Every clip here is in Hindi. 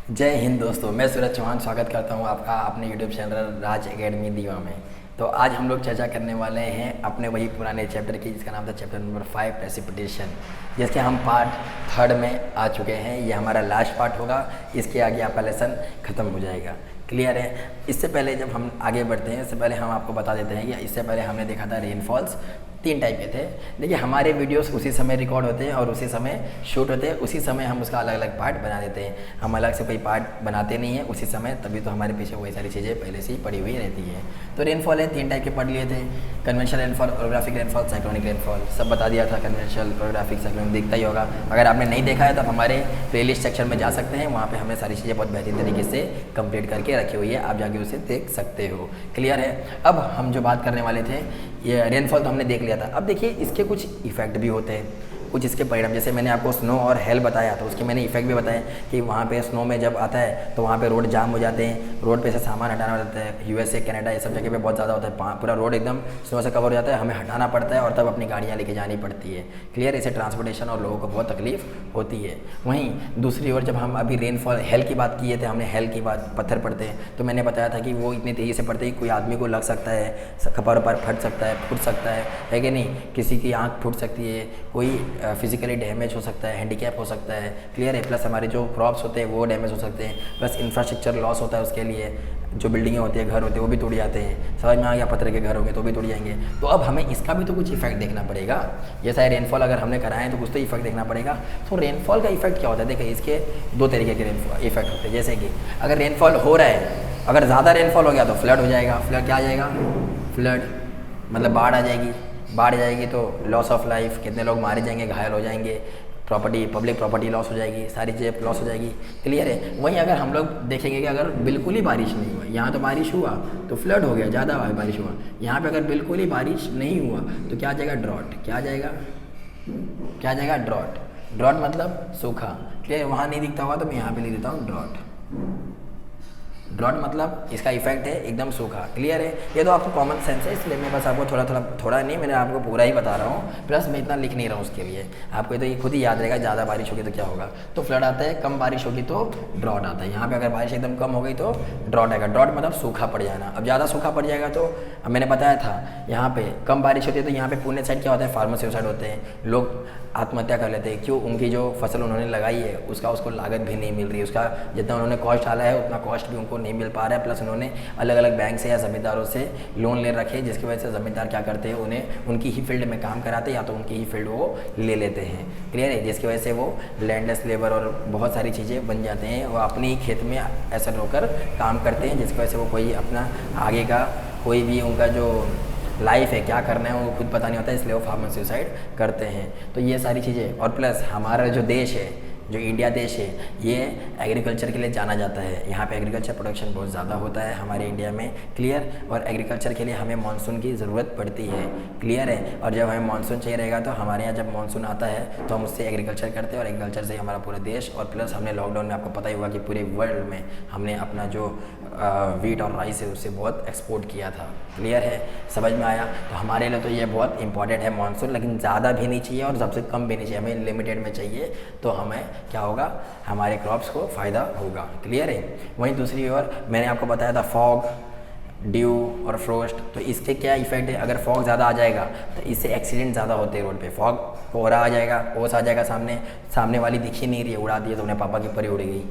जय हिंद दोस्तों, मैं सूरज चौहान स्वागत करता हूं आपका अपने यूट्यूब चैनल राज एकेडमी दीवा में। तो आज हम लोग चर्चा करने वाले हैं अपने वही पुराने चैप्टर की, जिसका नाम था चैप्टर नंबर 5 प्रेसिपिटेशन, जिसके हम पार्ट 3 में आ चुके हैं। ये हमारा लास्ट पार्ट होगा, इसके आगे आपका लेसन ख़त्म हो जाएगा। क्लियर है। इससे पहले जब हम आगे बढ़ते हैं, इससे पहले हम आपको बता देते हैं कि इससे पहले हमने देखा था रेनफॉल्स 3 टाइप के थे। देखिए, हमारे वीडियोस उसी समय रिकॉर्ड होते हैं और उसी समय शूट होते हैं, उसी समय हम उसका अलग अलग पार्ट बना देते हैं। हम अलग से कोई पार्ट बनाते नहीं हैं उसी समय, तभी तो हमारे पीछे वही सारी चीज़ें पहले से ही पड़ी हुई रहती है। तो रेनफॉल है 3 टाइप के पढ़ लिए थे, conventional rainfall, orographic rainfall, cyclonic rainfall, सब बता दिया था। कन्वेंशनल, ओरोग्राफिक, साइक्लोनिक दिखता ही होगा। अगर आपने नहीं देखा है तो आप हमारे प्लेलिस्ट सेक्शन में जा सकते हैं, वहाँ पर हमने सारी चीज़ें बहुत बेहतरीन तरीके से कंप्लीट करके रखी हुई है, आप जाके उसे देख सकते हो। क्लियर है। अब हम जो बात करने वाले थे, ये रेनफॉल तो हमने देख लिया था। अब देखिए, इसके कुछ इफेक्ट भी होते हैं, कुछ इसके परिणाम। जैसे मैंने आपको स्नो और हेल बताया, तो उसके मैंने इफेक्ट भी बताया कि वहाँ पे स्नो में जब आता है तो वहाँ पे रोड जाम हो जाते हैं, रोड पे से सामान हटाना पड़ता है। यूएसए, कनाडा, ये सब जगह पे बहुत ज़्यादा होता है, पूरा रोड एकदम स्नो से कवर हो जाता है, हमें हटाना पड़ता है और तब अपनी गाड़ियाँ लेके जानी पड़ती है। क्लियर। इसे ट्रांसपोर्टेशन और लोगों को बहुत तकलीफ होती है। वहीं दूसरी ओर जब हम अभी रेनफॉल हेल की बात किए थे, हमने हेल की बात, पत्थर पड़ते हैं, तो मैंने बताया था कि वो इतनी तेज़ी से पड़ते हैं कि कोई आदमी को लग सकता है, कपार पर फट सकता है, फूट सकता है कि नहीं, किसी की आँख फूट सकती है, कोई फिजिकली डैमेज हो सकता है, हैंडीकैप हो सकता है। क्लियर है। प्लस हमारे जो क्रॉप्स होते हैं वो डैमेज हो सकते हैं, प्लस इंफ्रास्ट्रक्चर लॉस होता है उसके लिए, जो बिल्डिंगें होती है, घर होते हैं, वो भी टूट जाते हैं। समझ में आ गया। पत्थर के घर होंगे तो भी टूट जाएंगे। तो अब हमें इसका भी तो कुछ इफेक्ट देखना पड़ेगा। जैसा है रेनफॉल अगर हमने कराए हैं तो कुछ तो इफेक्ट देखना पड़ेगा। तो रेनफॉल का इफेक्ट क्या होता है? देखिए, इसके 2 तरीके के रेनफॉल इफेक्ट होते हैं। जैसे कि अगर रेनफॉल हो रहा है, अगर ज़्यादा रेनफॉल हो गया तो फ्लड हो जाएगा। फ्लड क्या आ जाएगा? फ्लड मतलब बाढ़ आ जाएगी। बाढ़ जाएगी तो लॉस ऑफ लाइफ, कितने लोग मारे जाएंगे, घायल हो जाएंगे, प्रॉपर्टी, पब्लिक प्रॉपर्टी लॉस हो जाएगी, सारी चीज़ें लॉस हो जाएगी। क्लियर है। वहीं अगर हम लोग देखेंगे कि अगर बिल्कुल ही बारिश नहीं हुआ, यहाँ तो बारिश हुआ तो फ्लड हो गया, ज़्यादा बारिश हुआ। यहाँ पे अगर बिल्कुल ही बारिश नहीं हुआ तो क्या आ जाएगा? ड्रॉट। क्या आ जाएगा? क्या आ जाएगा? ड्रॉट। ड्रॉट मतलब सूखा। क्लियर। वहाँ नहीं दिखता हुआ तो मैं यहाँ पे लिख देता हूँ ड्रॉट। ड्रॉट मतलब इसका इफेक्ट है एकदम सूखा। क्लियर है। ये तो आपको कॉमन सेंस है, इसलिए मैं बस आपको थोड़ा नहीं, मैंने आपको पूरा ही बता रहा हूँ। प्लस मैं इतना लिख नहीं रहा हूँ उसके लिए, आपको ये तो ये खुद ही याद रहेगा। ज़्यादा बारिश होगी तो क्या होगा? तो फ्लड आता है, कम बारिश होगी तो ड्रॉट आता है। यहाँ पे अगर बारिश एकदम कम हो गई तो ड्रॉट आएगा। ड्रॉट मतलब सूखा पड़ जाना। अब ज़्यादा सूखा पड़ जाएगा तो अब मैंने बताया था, यहाँ पे कम बारिश होती है तो यहाँ पे पुणे साइड क्या होता है? फार्मर सुसाइड होते हैं, लोग आत्महत्या कर लेते हैं। क्यों? उनकी जो फसल उन्होंने लगाई है उसको लागत भी नहीं मिल रही, उसका जितना उन्होंने कॉस्ट डाला है उतना कॉस्ट भी उनको नहीं मिल पा रहा है। प्लस उन्होंने अलग अलग बैंक से या ज़मींदारों से लोन ले रखे, जिसकी वजह से ज़मींदार क्या करते हैं, उन्हें उनकी ही फील्ड में काम कराते हैं या तो उनकी ही फील्ड वो ले लेते हैं। क्लियर है। जिसकी वजह से वो लैंडलेस लेबर और बहुत सारी चीज़ें बन जाते हैं, वो अपनी ही खेत में ऐसा होकर काम करते हैं, जिसकी वजह से वो कोई अपना आगे का कोई भी उनका जो लाइफ है क्या करना है वो खुद पता नहीं होता, इसलिए वो फार्मर सुसाइड करते हैं। तो ये सारी चीज़ें, और प्लस हमारा जो देश है, जो इंडिया देश है, ये एग्रीकल्चर के लिए जाना जाता है। यहाँ पे एग्रीकल्चर प्रोडक्शन बहुत ज़्यादा होता है हमारे इंडिया में। क्लियर। और एग्रीकल्चर के लिए हमें मानसून की ज़रूरत पड़ती है। क्लियर है। और जब हमें मानसून चाहिए रहेगा तो हमारे यहाँ जब मानसून आता है तो हम उससे एग्रीकल्चर करते हैं, और एग्रीकल्चर से हमारा पूरा देश, और प्लस हमने लॉकडाउन में आपको पता ही होगा कि पूरे वर्ल्ड में हमने अपना जो वीट और राइस है उससे बहुत एक्सपोर्ट किया था। क्लियर है। समझ में आया। तो हमारे लिए तो ये बहुत इंपॉर्टेंट है मानसून, लेकिन ज़्यादा भी नहीं चाहिए और सबसे कम भी नहीं चाहिए, हमें लिमिटेड में चाहिए। तो हमें क्या होगा? हमारे क्रॉप्स को फ़ायदा होगा। क्लियर है। वहीं दूसरी ओर मैंने आपको बताया था फॉग, ड्यू और फ्रोस्ट, तो इसके क्या इफेक्ट है? अगर फॉग ज़्यादा आ जाएगा तो इससे एक्सीडेंट ज़्यादा होते हैं रोड पे। फॉग, कोहरा आ जाएगा, ओस आ जाएगा, सामने वाली दिख ही नहीं रही है, उड़ा दिया तो उन्हें पापा की परी उड़ गई,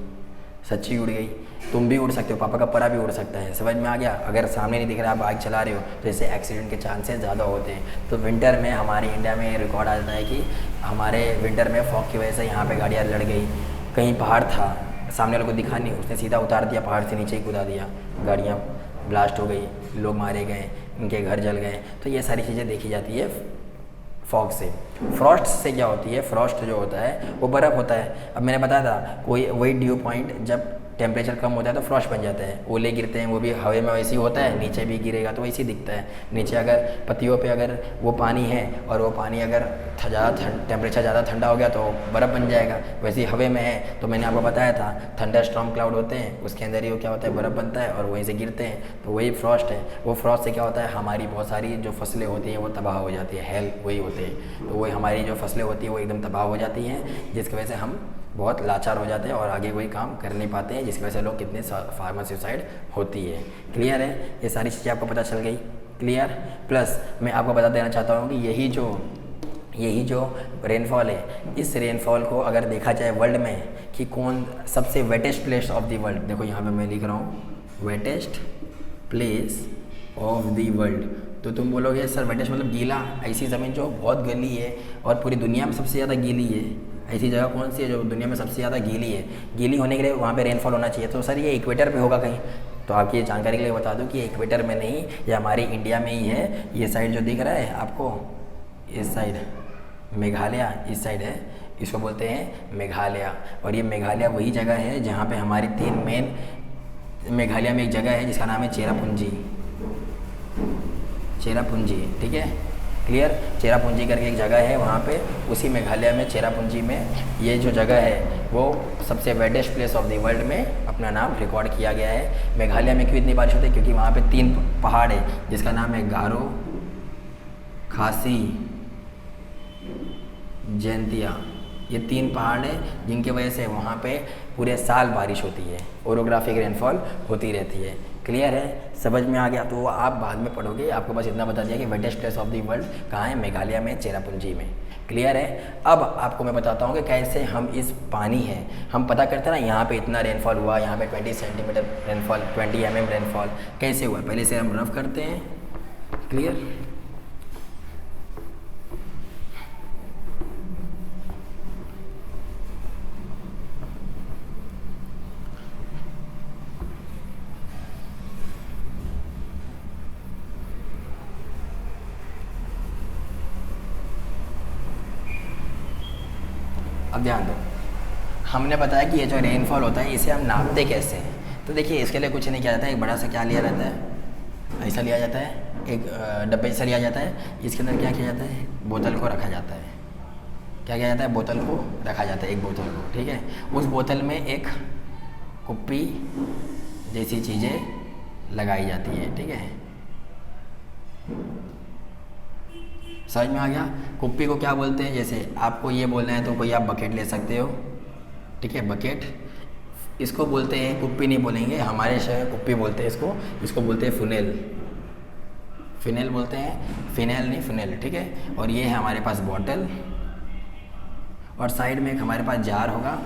सच्ची उड़ गई। तुम भी उड़ सकते हो, पापा का परा भी उड़ सकता है। समझ में आ गया। अगर सामने नहीं दिख रहा, आप बाइक चला रहे हो तो इससे एक्सीडेंट के चांसेस ज़्यादा होते हैं। तो विंटर में हमारे इंडिया में रिकॉर्ड आ जाता है कि हमारे विंटर में फॉग की वजह से यहाँ पे गाड़ियाँ लड़ गई। कहीं पहाड़ था, सामने वाले को दिखा नहीं, उसने सीधा उतार दिया, पहाड़ से नीचे ही कूदा दिया, गाड़ियाँ ब्लास्ट हो गई, लोग मारे गए, इनके घर जल गए। तो ये सारी चीज़ें देखी जाती है फॉग से। फ्रॉस्ट से क्या होती है? फ्रॉस्ट जो होता है वो बर्फ़ होता है। अब मैंने बताया था, कोई वही ड्यू पॉइंट जब टेम्परेचर कम होता है तो फ्रॉस्ट बन जाता है। ओले गिरते हैं, वो भी हवा में वैसे ही होता है, नीचे भी गिरेगा तो वैसे ही दिखता है। नीचे अगर पत्तियों पे अगर वो पानी है और वो पानी अगर ज़्यादा टेम्परेचर ज़्यादा ठंडा हो गया तो बर्फ़ बन जाएगा। वैसे ही हवा में है तो मैंने आपको बताया था थंडर स्टॉर्म क्लाउड होते हैं, उसके अंदर ही वो क्या होता है, बर्फ़ बनता है और वहीं से गिरते हैं, तो वही फ्रॉस्ट है। वो फ्रॉस्ट से क्या होता है, हमारी बहुत सारी जो फसलें होती हैं वो तबाह हो जाती है, हेल वही होते हैं, तो वही हमारी जो फसलें होती हैं वो एकदम तबाह हो जाती हैं, जिसकी वजह से हम बहुत लाचार हो जाते हैं और आगे कोई काम कर नहीं पाते हैं, जिसकी वजह से लोग कितने फार्मर सुसाइड होती है। क्लियर है, ये सारी चीज़ें आपको पता चल गई। क्लियर। प्लस मैं आपको बता देना चाहता हूँ कि यही जो रेनफॉल है, इस रेनफॉल को अगर देखा जाए वर्ल्ड में कि कौन सबसे wettest place of the world, देखो यहाँ पे मैं लिख रहा हूँ wettest place of the world, तो तुम बोलोगे सर वेटेस्ट मतलब गीला, ऐसी ज़मीन जो बहुत गीली है और पूरी दुनिया में सबसे ज़्यादा गीली है, ऐसी जगह कौन सी है जो दुनिया में सबसे ज़्यादा गीली है? गीली होने के लिए वहाँ पे रेनफॉल होना चाहिए, तो सर ये इक्वेटर पे होगा कहीं? तो आपकी ये जानकारी के लिए बता दूं कि इक्वेटर में नहीं, ये हमारी इंडिया में ही है। ये साइड जो दिख रहा है आपको, इस साइड मेघालय, इस साइड है, इसको बोलते हैं मेघालय। और ये मेघालय वही जगह है जहाँ पे हमारी 3 मेन, मेघालय में एक जगह है जिसका नाम है चेरापूंजी, ठीक है। क्लियर। चेरापूंजी करके एक जगह है वहाँ पे, उसी मेघालय में चेरापूंजी में ये जो जगह है वो सबसे wettest place of the world में अपना नाम रिकॉर्ड किया गया है। मेघालय में क्यों इतनी बारिश होती है? क्योंकि वहाँ पे 3 पहाड़ है जिसका नाम है गारो, खासी, जैंतिया। ये 3 पहाड़ है जिनके वजह से वहाँ पे पूरे साल बारिश होती है, ओरोग्राफिक रेनफॉल होती रहती है। क्लियर है, समझ में आ गया? तो आप बाद में पढ़ोगे, आपको बस इतना बता दिया कि wettest place of the world कहाँ है, मेघालय में, चेरापूंजी में। क्लियर है। अब आपको मैं बताता हूँ कि कैसे हम इस पानी है, हम पता करते हैं ना यहाँ पे इतना रेनफॉल हुआ, यहाँ पे 20 सेंटीमीटर रेनफॉल, 20 mm रेनफॉल कैसे हुआ, पहले से हम रफ करते हैं। क्लियर। अब ध्यान दो, हमने बताया कि ये जो रेनफॉल होता है इसे हम नापते कैसे हैं। तो देखिए इसके लिए कुछ नहीं किया जाता है, एक बड़ा सा क्या लिया जाता है, ऐसा लिया जाता है, एक डब्बे से लिया जाता है, इसके अंदर क्या किया जाता है, बोतल को रखा जाता है। क्या किया जाता है, बोतल को रखा जाता है, एक बोतल को, ठीक है। उस बोतल में एक कुप्पी जैसी चीज़ें लगाई जाती है, ठीक है। समझ में आ गया? कुप्पी को क्या बोलते हैं? जैसे आपको ये बोलना है तो कोई आप बकेट ले सकते हो, ठीक है, बकेट इसको बोलते हैं, कुप्पी नहीं बोलेंगे, हमारे शहर में कुप्पी बोलते हैं इसको बोलते हैं फुनेल, फिनेल बोलते हैं, फिनेल नहीं फुनेल, ठीक है। और ये है हमारे पास बॉटल, और साइड में एक हमारे पास जार होगा,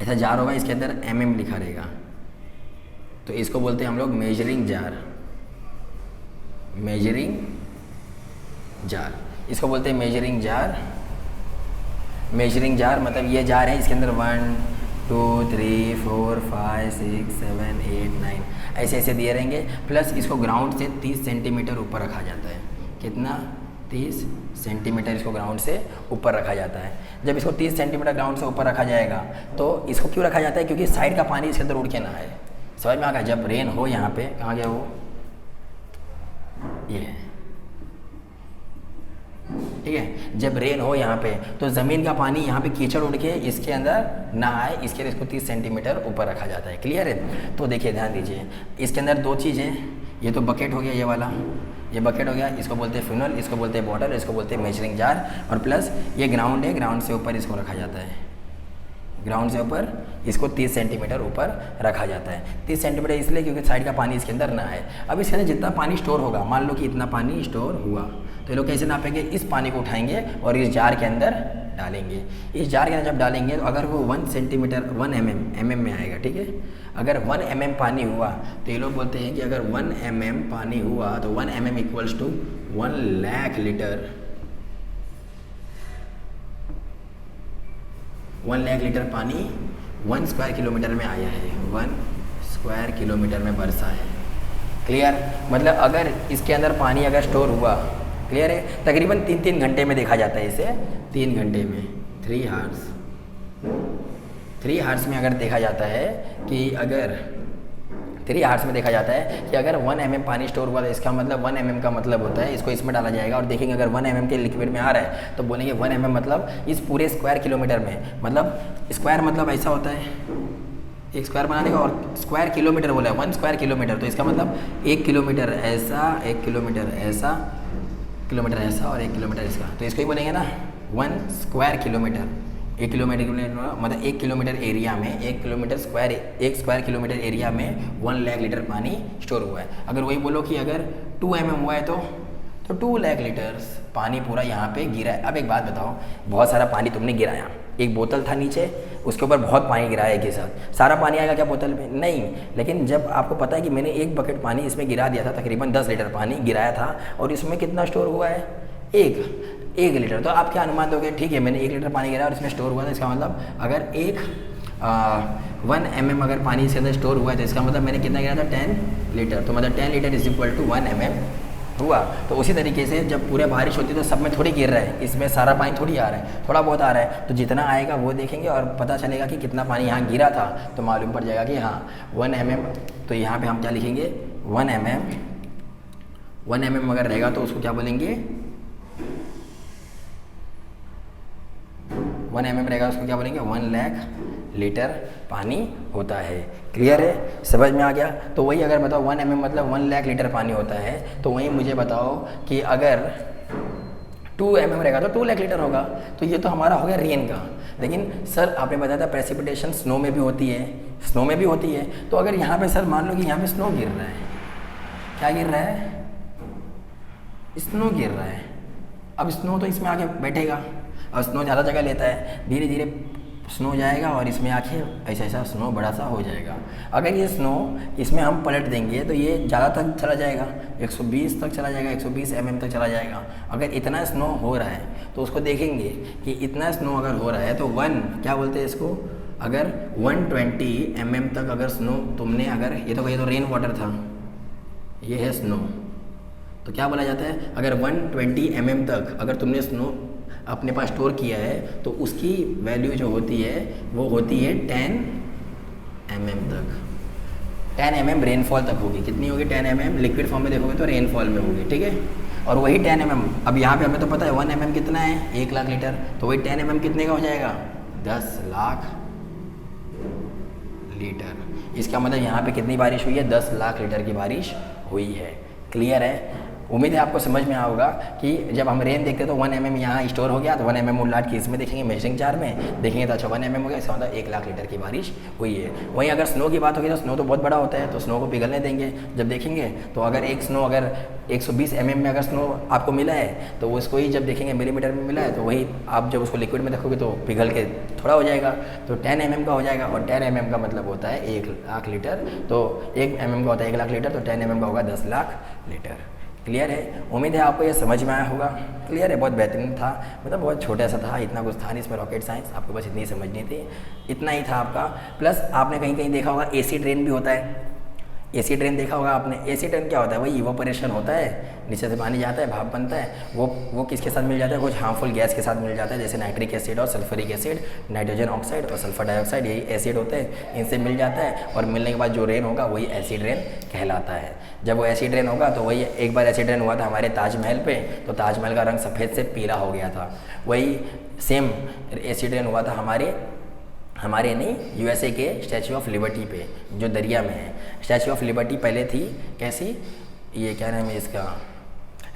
ऐसा जार होगा, इसके अंदर mm लिखा रहेगा, तो इसको बोलते हैं हम लोग मेजरिंग जार, इसको बोलते हैं मेजरिंग जार। मतलब ये जार है, इसके अंदर 1 2 3 4 5 6 7 8 9 ऐसे ऐसे दिए रहेंगे। प्लस इसको ग्राउंड से 30 सेंटीमीटर ऊपर रखा जाता है। कितना? 30 सेंटीमीटर इसको ग्राउंड से ऊपर रखा जाता है। जब इसको 30 सेंटीमीटर ग्राउंड से ऊपर रखा जाएगा तो इसको क्यों रखा जाता है? क्योंकि साइड का पानी इसके अंदर उड़ के ना आए। समझ में आ गया? जब रेन हो, यहाँ पे कहाँ गया वो, ये है, ठीक है। जब रेन हो यहाँ पे तो ज़मीन का पानी यहाँ पे कीचड़ उड़ के इसके अंदर ना आए, इसके लिए इसको 30 सेंटीमीटर ऊपर रखा जाता है। क्लियर है? तो देखिए ध्यान दीजिए, इसके अंदर 2 चीज़ें, ये तो बकेट हो गया, ये वाला, ये बकेट हो गया, इसको बोलते हैं फ्यूनल, इसको बोलते हैं बॉटल, इसको बोलते हैं मेजरिंग जार। और प्लस ये ग्राउंड है, ग्राउंड से ऊपर इसको रखा जाता है, ग्राउंड से ऊपर इसको 30 सेंटीमीटर ऊपर रखा जाता है। 30 सेंटीमीटर इसलिए क्योंकि साइड का पानी इसके अंदर ना आए। अब इसके अंदर जितना पानी स्टोर होगा, मान लो कि इतना पानी स्टोर हुआ, तो ये लोग कैसे नापेंगे? इस पानी को उठाएंगे और इस जार के अंदर डालेंगे। इस जार के अंदर जब डालेंगे तो अगर वो 1 सेंटीमीटर 1 mm में आएगा, ठीक है। अगर 1 mm पानी हुआ तो ये लोग बोलते हैं कि अगर 1 mm पानी हुआ तो 1 mm equals to 1 lakh litre, 1 lakh litre पानी 1 स्क्वायर किलोमीटर में आया है, 1 स्क्वायर किलोमीटर में बरसा है। क्लियर? मतलब अगर इसके अंदर पानी अगर स्टोर हुआ, क्लियर है, तकरीबन 3-3 घंटे में देखा जाता है इसे, 3 घंटे में, 3 हार्स में अगर देखा जाता है कि अगर 3 आवर्स में देखा जाता है कि अगर 1 mm पानी स्टोर हुआ तो इसका मतलब 1 mm का मतलब होता है इसको इसमें डाला जाएगा, और देखेंगे अगर 1 mm के लिक्विड में आ रहा है तो बोलेंगे 1 mm मतलब इस पूरे स्क्वायर किलोमीटर में, मतलब स्क्वायर मतलब ऐसा होता है, एक स्क्वायर बनाने का, और स्क्वायर किलोमीटर बोला है 1 स्क्वायर किलोमीटर, तो इसका मतलब 1 किलोमीटर ऐसा, 1 किलोमीटर ऐसा, किलोमीटर ऐसा और 1 किलोमीटर इसका, तो इसको ही बोलेंगे ना 1 स्क्वायर किलोमीटर। 1 किलोमीटर मतलब 1 किलोमीटर एरिया में 1 स्क्वायर किलोमीटर एरिया में 1 लाख लीटर पानी स्टोर हुआ है। अगर वही बोलो कि अगर 2 mm हुआ है तो 2 लाख लीटर्स पानी पूरा यहाँ पे गिरा है। अब एक बात बताओ, बहुत सारा पानी तुमने गिराया, एक बोतल था नीचे, उसके ऊपर बहुत पानी गिराया एक ही साथ, सारा पानी आएगा क्या बोतल में? नहीं। लेकिन जब आपको पता है कि मैंने एक बकेट पानी इसमें गिरा दिया था, तकरीबन 10 लीटर पानी गिराया था, और इसमें कितना स्टोर हुआ है? 1 लीटर। तो आप क्या अनुमान दोगे? ठीक है, मैंने 1 लीटर पानी गिराया और इसमें स्टोर हुआ था, इसका मतलब अगर 1 mm अगर पानी इसके अंदर स्टोर हुआ है तो इसका मतलब मैंने कितना गिराया था? 10 लीटर। तो मतलब 10 litre is equal to 1 mm हुआ। तो उसी तरीके से जब पूरे बारिश होती है तो सब में थोड़ी गिर रहा है, इसमें सारा पानी थोड़ी आ रहा है, थोड़ा बहुत आ रहा है, तो जितना आएगा वो देखेंगे और पता चलेगा कि कितना पानी यहाँ गिरा था, तो मालूम पड़ जाएगा कि हाँ 1 mm। तो यहाँ पे हम क्या लिखेंगे? 1 mm अगर रहेगा तो उसको क्या बोलेंगे? 1 mm रहेगा उसको क्या बोलेंगे? 1 लाख लीटर पानी होता है। क्लियर है? समझ में आ गया? तो वही अगर बताओ 1 mm मतलब 1 लाख लीटर पानी होता है, तो वही मुझे बताओ कि अगर 2 mm रहेगा तो 2 लाख लीटर होगा। तो ये तो हमारा हो गया रेन का। लेकिन सर आपने बताया था प्रेसिपिटेशन स्नो में भी होती है, स्नो में भी होती है, तो अगर यहाँ पे सर मान लो कि यहाँ पे स्नो गिर रहा है, क्या गिर रहा है? स्नो गिर रहा है। अब स्नो तो इसमें आके बैठेगा, और स्नो ज़्यादा जगह लेता है, धीरे धीरे स्नो जाएगा और इसमें आके ऐसा ऐसा स्नो बड़ा सा हो जाएगा। अगर ये स्नो इसमें हम पलट देंगे तो ये ज़्यादा तक चला जाएगा, 120 तक चला जाएगा, 120 mm तक चला जाएगा। अगर इतना स्नो हो रहा है तो उसको देखेंगे कि इतना स्नो अगर हो रहा है तो क्या बोलते हैं इसको? अगर 120 mm तक अगर स्नो तुमने, अगर ये तो रेन वाटर था, ये है स्नो, तो क्या बोला जाता है? अगर 120 mm तक अगर तुमने स्नो अपने पास स्टोर किया है तो उसकी वैल्यू जो होती है वो होती है 10 mm तक। 10 mm रेनफॉल तक होगी। कितनी होगी? 10 mm लिक्विड फॉर्म में देखोगे तो रेनफॉल में होगी, ठीक है। और वही 10 mm, अब यहाँ पे हमें तो पता है 1 mm कितना है? 1 लाख लीटर। तो वही 10 mm कितने का हो जाएगा? 10 लाख लीटर। इसका मतलब यहाँ पे कितनी बारिश हुई है? 10 लाख लीटर की बारिश हुई है। क्लियर है? उम्मीद है आपको समझ में आया होगा कि जब हम रेन देखते हैं तो 1 mm यहाँ स्टोर हो गया, तो 1 mm उलाट के इसमें देखेंगे मेजरिंग जार में देखेंगे तो अच्छा 1 mm हो गया, इसका मतलब 1 लाख लीटर की बारिश हुई है। वहीं अगर स्नो की बात होगी तो स्नो तो बहुत बड़ा होता है, तो स्नो को पिघलने देंगे। जब देखेंगे तो अगर एक स्नो अगर 120 mm में अगर स्नो आपको मिला है तो उसको ही जब देखेंगे मिलीमीटर में मिला है, तो वही आप जब उसको लिक्विड में देखोगे तो पिघल के थोड़ा हो जाएगा, तो 10 mm का हो जाएगा। और 10 mm का मतलब होता है 1 लाख लीटर, तो 1 mm का होता है 1 लाख लीटर, तो 10 mm का होगा 10 लाख लीटर। क्लियर है? उम्मीद है आपको ये समझ में आया होगा। क्लियर है? बहुत बेहतरीन था, मतलब बहुत छोटा सा था, इतना कुछ था नहीं इसमें रॉकेट साइंस, आपको बस इतनी समझनी थी, इतना ही था आपका। प्लस आपने कहीं कहीं देखा होगा एसी ड्रेन भी होता है। एसी ड्रेन देखा होगा आपने। एसी ड्रेन क्या होता है? वही इवोपरेशन होता है, नीचे से पानी जाता है, भाप बनता है, वो किसके साथ मिल जाता है? कुछ हार्मफुल गैस के साथ मिल जाता है, जैसे नाइट्रिक एसिड और सल्फरिक एसिड, नाइट्रोजन ऑक्साइड और सल्फर डाइऑक्साइड, यही एसिड होते हैं, इनसे मिल जाता है। और मिलने के बाद जो रेन होगा वही एसिड रेन कहलाता है। जब वो एसिड रेन होगा तो वही, एक बार एसिड रेन हुआ था हमारे ताजमहल पे, तो ताजमहल का रंग सफ़ेद से पीला हो गया था। वही सेम एसिड रेन हुआ था हमारे नहीं, यूएसए के स्टैचू ऑफ लिबर्टी पे, जो दरिया में है। स्टैचू ऑफ लिबर्टी पहले थी कैसी, ये क्या नाम है इसका,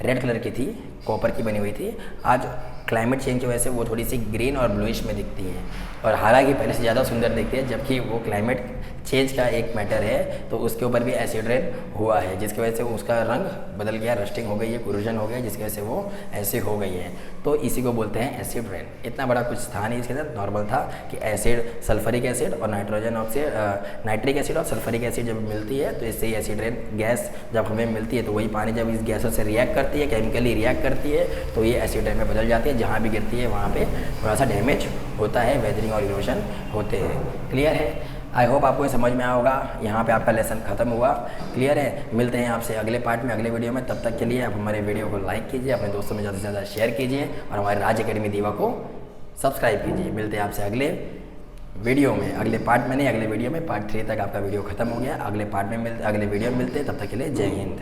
रेड कलर की थी, कॉपर की बनी हुई थी। आज क्लाइमेट चेंज की वजह से वो थोड़ी सी ग्रीन और ब्लूइश में दिखती है, और हालांकि पहले से ज़्यादा सुंदर दिखती है, जबकि वो क्लाइमेट चेंज का एक मैटर है, तो उसके ऊपर भी एसिड रेन हुआ है, जिसकी वजह से उसका रंग बदल गया, रस्टिंग हो गई है, कोरोजन हो गया, जिसकी वजह से वो ऐसे हो गई है। तो इसी को बोलते हैं एसिड रेन। इतना बड़ा कुछ था नहीं इसके अंदर, नॉर्मल था कि एसिड, सल्फरिक एसिड और नाइट्रोजन ऑक्साइड, नाइट्रिक एसिड और सल्फरिक एसिड जब मिलती है तो इससे ही एसिड रेन गैस जब हमें मिलती है, तो वही पानी जब इस गैसों से रिएक्ट करती है, केमिकली रिएक्ट करती है, तो ये एसिड रेन में बदल जाती है। जहाँ भी गिरती है वहाँ पे थोड़ा सा डैमेज होता है, वेदरिंग और इरोजन होते हैं। क्लियर है? आई होप आपको ये समझ में आया होगा। यहाँ पे आपका लेसन खत्म हुआ। क्लियर है? मिलते हैं आपसे अगले पार्ट में, अगले वीडियो में। तब तक के लिए आप हमारे वीडियो को लाइक कीजिए, अपने दोस्तों में ज़्यादा से ज़्यादा शेयर कीजिए, और हमारे राज एकेडमी दीवा को सब्सक्राइब कीजिए। मिलते हैं आपसे अगले वीडियो में, अगले पार्ट में नहीं, अगले वीडियो में, पार्ट 3 तक आपका वीडियो खत्म हो गया। अगले पार्ट में अगले वीडियो में मिलते हैं, तब तक के लिए जय हिंद।